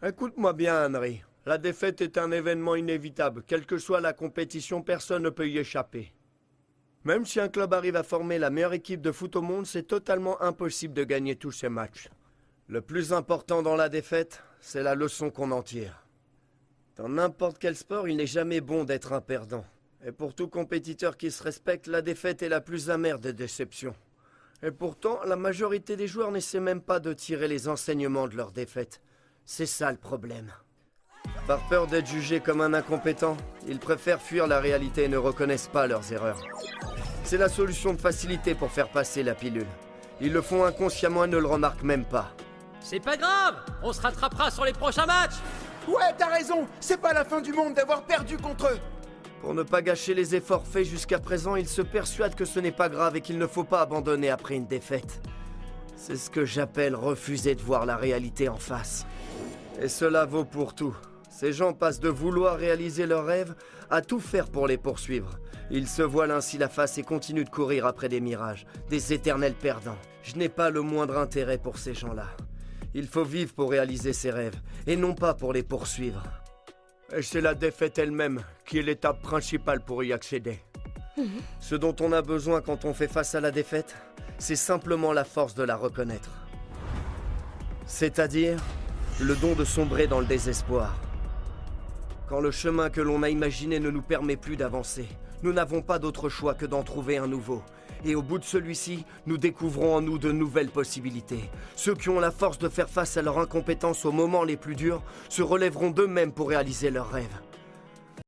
Écoute-moi bien, Henry. La défaite est un événement inévitable. Quelle que soit la compétition, personne ne peut y échapper. Même si un club arrive à former la meilleure équipe de foot au monde, c'est totalement impossible de gagner tous ces matchs. Le plus important dans la défaite, c'est la leçon qu'on en tire. Dans n'importe quel sport, il n'est jamais bon d'être un perdant. Et pour tout compétiteur qui se respecte, la défaite est la plus amère des déceptions. Et pourtant, la majorité des joueurs n'essaient même pas de tirer les enseignements de leur défaite. C'est ça le problème. Par peur d'être jugé comme un incompétent, ils préfèrent fuir la réalité et ne reconnaissent pas leurs erreurs. C'est la solution de facilité pour faire passer la pilule. Ils le font inconsciemment et ne le remarquent même pas. C'est pas grave, on se rattrapera sur les prochains matchs. Ouais, t'as raison, c'est pas la fin du monde d'avoir perdu contre eux. Pour ne pas gâcher les efforts faits jusqu'à présent, ils se persuadent que ce n'est pas grave et qu'il ne faut pas abandonner après une défaite. C'est ce que j'appelle refuser de voir la réalité en face. Et cela vaut pour tout. Ces gens passent de vouloir réaliser leurs rêves à tout faire pour les poursuivre. Ils se voilent ainsi la face et continuent de courir après des mirages, des éternels perdants. Je n'ai pas le moindre intérêt pour ces gens-là. Il faut vivre pour réaliser ses rêves, et non pas pour les poursuivre. Et c'est la défaite elle-même qui est l'étape principale pour y accéder. Ce dont on a besoin quand on fait face à la défaite, c'est simplement la force de la reconnaître. C'est-à-dire le don de sombrer dans le désespoir. Quand le chemin que l'on a imaginé ne nous permet plus d'avancer, nous n'avons pas d'autre choix que d'en trouver un nouveau. Et au bout de celui-ci, nous découvrons en nous de nouvelles possibilités. Ceux qui ont la force de faire face à leur incompétence aux moments les plus durs se relèveront d'eux-mêmes pour réaliser leurs rêves.